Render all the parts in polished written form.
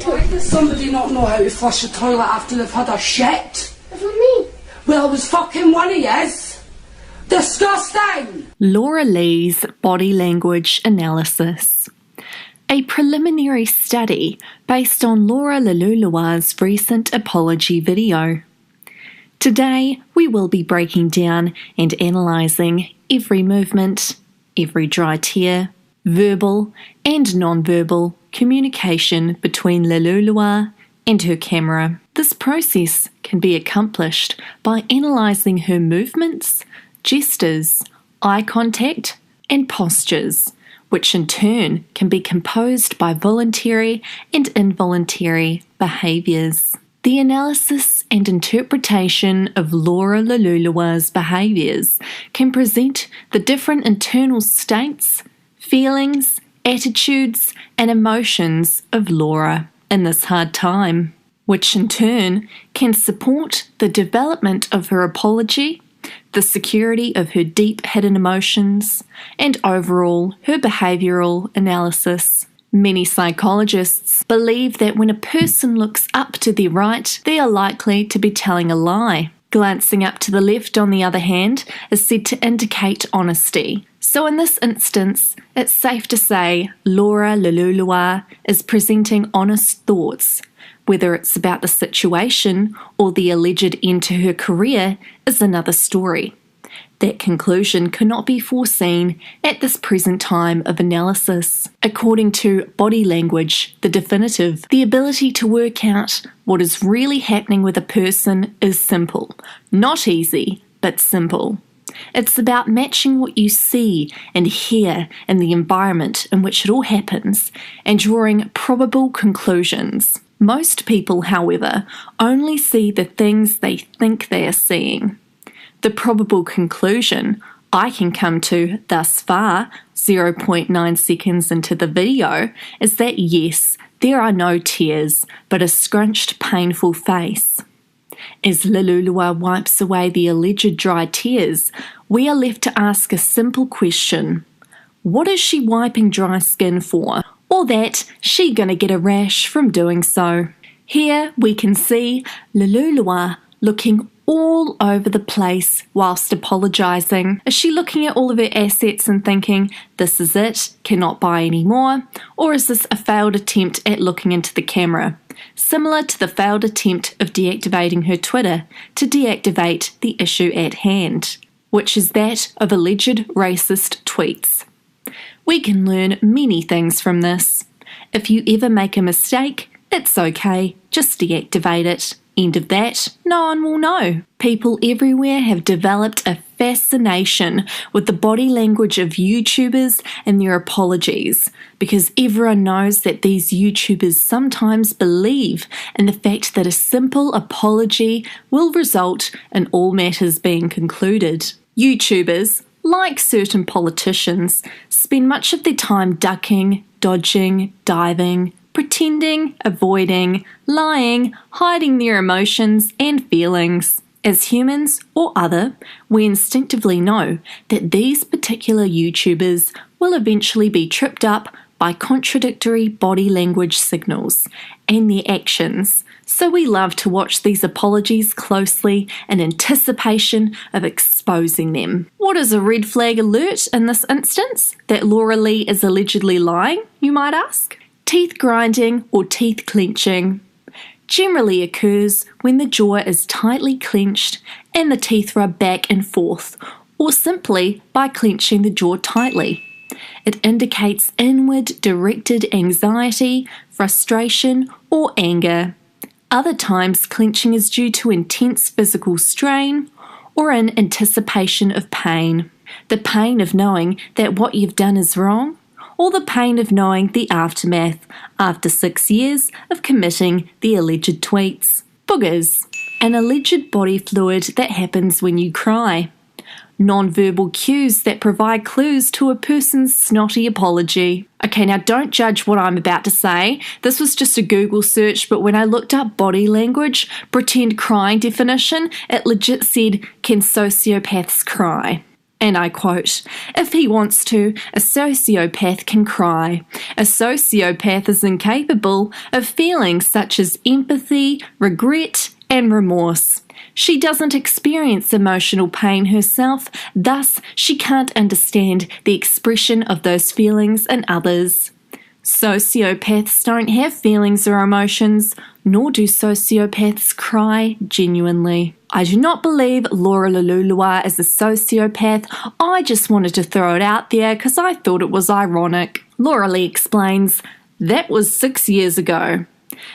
Why does somebody not know how to flush a toilet after they've had a shit? It was me. Well, it was fucking one of yous. Disgusting! Laura Lee's body language analysis. A preliminary study based on Laura Leluloir's recent apology video. Today, we will be breaking down and analysing every movement, every dry tear, verbal and non-verbal communication between Leluloir and her camera. This process can be accomplished by analysing her movements, gestures, eye contact, and postures, which in turn can be composed by voluntary and involuntary behaviours. The analysis and interpretation of Laura Leluloir's behaviours can present the different internal states, feelings, attitudes, and emotions of Laura in this hard time, which in turn can support the development of her apology, the security of her deep hidden emotions, and overall her behavioural analysis. Many psychologists believe that when a person looks up to their right, they are likely to be telling a lie. Glancing up to the left, on the other hand, is said to indicate honesty. So in this instance, it's safe to say Laura Leluloir is presenting honest thoughts. Whether it's about the situation or the alleged end to her career is another story. That conclusion cannot be foreseen at this present time of analysis. According to body language, the definitive, the ability to work out what is really happening with a person is simple. Not easy, but simple. It's about matching what you see and hear in the environment in which it all happens and drawing probable conclusions. Most people, however, only see the things they think they are seeing. The probable conclusion I can come to thus far, 0.9 seconds into the video, is that yes, there are no tears, but a scrunched, painful face. As Leluloir wipes away the alleged dry tears, we are left to ask a simple question. What is she wiping dry skin for? Or that she gonna get a rash from doing so? Here we can see Leluloir looking all over the place whilst apologising. Is she looking at all of her assets and thinking, this is it, cannot buy any more? Or is this a failed attempt at looking into the camera? Similar to the failed attempt of deactivating her Twitter to deactivate the issue at hand, which is that of alleged racist tweets. We can learn many things from this. If you ever make a mistake, it's okay, just deactivate it. End of that, no one will know. People everywhere have developed a fascination with the body language of YouTubers and their apologies, because everyone knows that these YouTubers sometimes believe in the fact that a simple apology will result in all matters being concluded. YouTubers, like certain politicians, spend much of their time ducking, dodging, diving, pretending, avoiding, lying, hiding their emotions and feelings. As humans or other, we instinctively know that these particular YouTubers will eventually be tripped up by contradictory body language signals and their actions, so we love to watch these apologies closely in anticipation of exposing them. What is a red flag alert in this instance? That Laura Lee is allegedly lying, you might ask? Teeth grinding or teeth clenching generally occurs when the jaw is tightly clenched and the teeth rub back and forth, or simply by clenching the jaw tightly. It indicates inward directed anxiety, frustration, or anger. Other times, clenching is due to intense physical strain or in anticipation of pain. The pain of knowing that what you've done is wrong, or the pain of knowing the aftermath after 6 years of committing the alleged tweets. Boogers, an alleged body fluid that happens when you cry. Non-verbal cues that provide clues to a person's snotty apology. Okay, now don't judge what I'm about to say. This was just a Google search, but when I looked up body language, pretend crying definition, it legit said, can sociopaths cry? And I quote, "If he wants to, a sociopath can cry. A sociopath is incapable of feelings such as empathy, regret, and remorse. She doesn't experience emotional pain herself, thus she can't understand the expression of those feelings in others. Sociopaths don't have feelings or emotions, nor do sociopaths cry genuinely." I do not believe Laura Lululua is a sociopath. I just wanted to throw it out there because I thought it was ironic. Laura Lee explains, "That was 6 years ago."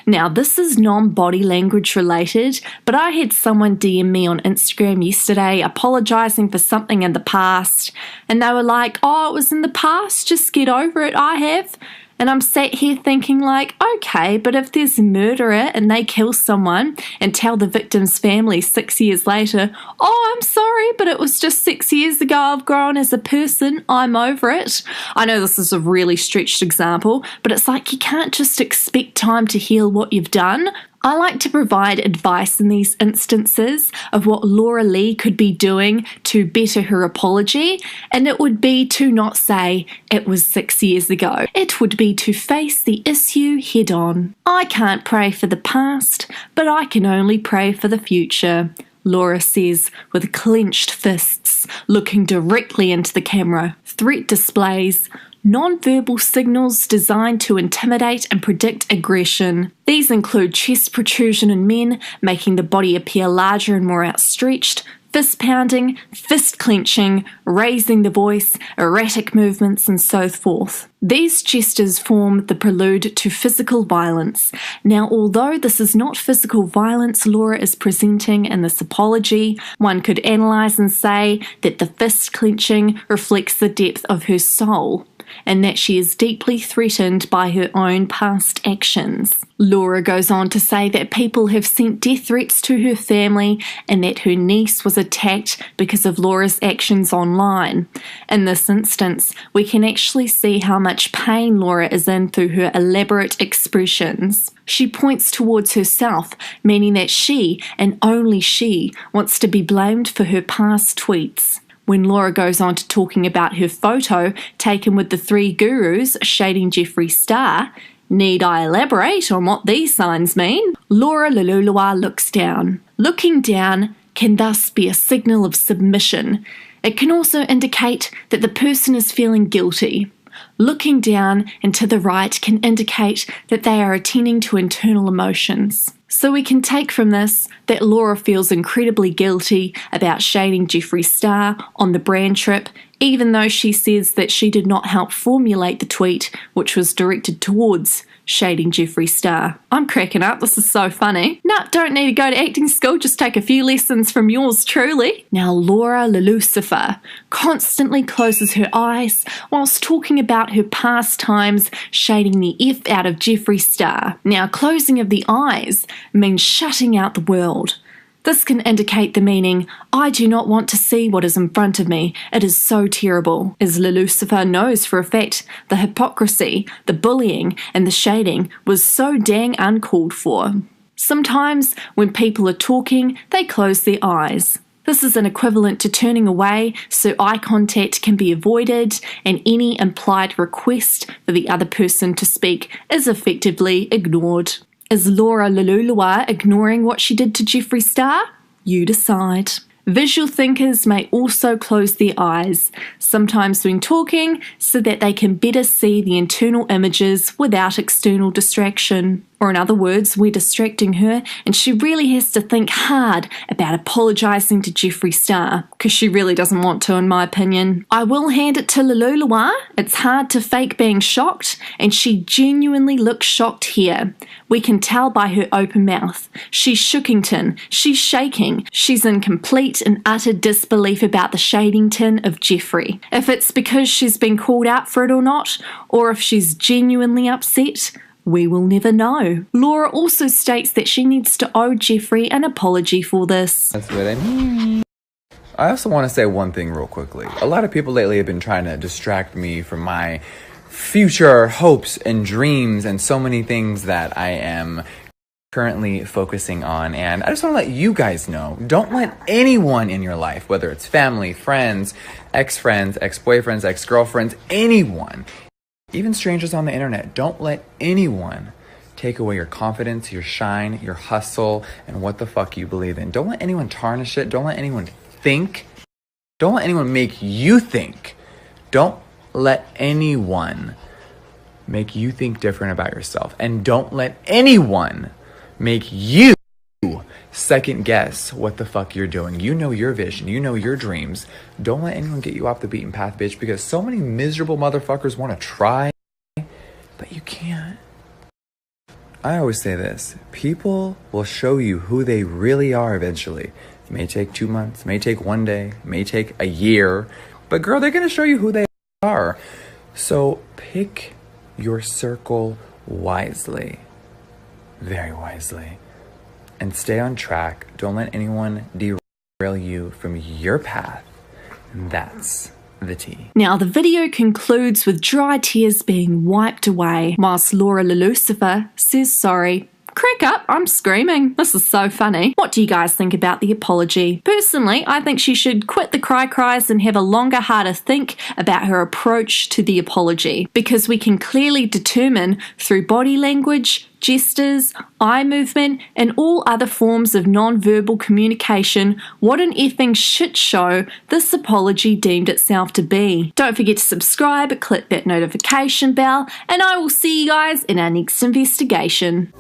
Now, this is non-body language related, but I had someone DM me on Instagram yesterday apologising for something in the past, and they were like, "Oh, it was in the past, just get over it, I have." And I'm sat here thinking like, okay, but if there's a murderer and they kill someone and tell the victim's family 6 years later, "Oh, I'm sorry, but it was just 6 years ago, I've grown as a person, I'm over it." I know this is a really stretched example, but it's like you can't just expect time to heal what you've done. I like to provide advice in these instances of what Laura Lee could be doing to better her apology, and it would be to not say it was 6 years ago. It would be to face the issue head on. "I can't pray for the past, but I can only pray for the future," Laura says with clenched fists, looking directly into the camera. Threat displays, non-verbal signals designed to intimidate and predict aggression. These include chest protrusion in men, making the body appear larger and more outstretched, fist pounding, fist clenching, raising the voice, erratic movements, and so forth. These gestures form the prelude to physical violence. Now, although this is not physical violence Laura is presenting in this apology, one could analyse and say that the fist clenching reflects the depth of her soul, and that she is deeply threatened by her own past actions. Laura goes on to say that people have sent death threats to her family and that her niece was attacked because of Laura's actions online. In this instance, we can actually see how much pain Laura is in through her elaborate expressions. She points towards herself, meaning that she, and only she, wants to be blamed for her past tweets. When Laura goes on to talking about her photo taken with the three gurus shading Jeffree Star, need I elaborate on what these signs mean? Laura Lululua looks down. Looking down can thus be a signal of submission. It can also indicate that the person is feeling guilty. Looking down and to the right can indicate that they are attending to internal emotions. So we can take from this that Laura feels incredibly guilty about shading Jeffree Star on the brand trip, even though she says that she did not help formulate the tweet, which was directed towards shading Jeffree Star. I'm cracking up, this is so funny. Nah, don't need to go to acting school, just take a few lessons from yours truly. Now Laura Lulucifer constantly closes her eyes whilst talking about her past times shading the F out of Jeffree Star. Now closing of the eyes means shutting out the world. This can indicate the meaning, I do not want to see what is in front of me, it is so terrible, as Lulucifer knows for a fact the hypocrisy, the bullying, and the shading was so dang uncalled for. Sometimes, when people are talking, they close their eyes. This is an equivalent to turning away so eye contact can be avoided and any implied request for the other person to speak is effectively ignored. Is Laura Lululua ignoring what she did to Jeffree Star? You decide. Visual thinkers may also close their eyes, sometimes when talking, so that they can better see the internal images without external distraction. Or in other words, we're distracting her and she really has to think hard about apologising to Jeffree Star, because she really doesn't want to in my opinion. I will hand it to Lululua, it's hard to fake being shocked, and she genuinely looks shocked here. We can tell by her open mouth. She's shookington, she's shaking, she's in complete and utter disbelief about the shadington of Jeffree. If it's because she's been called out for it or not, or if she's genuinely upset, we will never know. Laura also states that she needs to owe Jeffree an apology for this. That's what I mean. I also want to say one thing real quickly. A lot of people lately have been trying to distract me from my future hopes and dreams and so many things that I am currently focusing on. And I just want to let you guys know, don't let anyone in your life, whether it's family, friends, ex-boyfriends, ex-girlfriends, anyone, even strangers on the internet, don't let anyone take away your confidence, your shine, your hustle, and what the fuck you believe in. Don't let anyone tarnish it. Don't let anyone think. Don't let anyone make you think. Don't let anyone make you think different about yourself. And don't let anyone make you second guess what the fuck you're doing. You know your vision. You know your dreams. Don't let anyone get you off the beaten path, bitch, because so many miserable motherfuckers want to try, but you can't. I always say this. People will show you who they really are eventually. It may take 2 months, may take 1 day, may take a year, but girl, they're going to show you who they are. So pick your circle wisely. Very wisely. And stay on track. Don't let anyone derail you from your path. And that's the tea. Now, the video concludes with dry tears being wiped away, whilst Laura Lelucifer says sorry. Crack up, I'm screaming. This is so funny. What do you guys think about the apology? Personally, I think she should quit the cries and have a longer, harder think about her approach to the apology, because we can clearly determine through body language, gestures, eye movement, and all other forms of non-verbal communication what an effing shit show this apology deemed itself to be. Don't forget to subscribe, click that notification bell, and I will see you guys in our next investigation.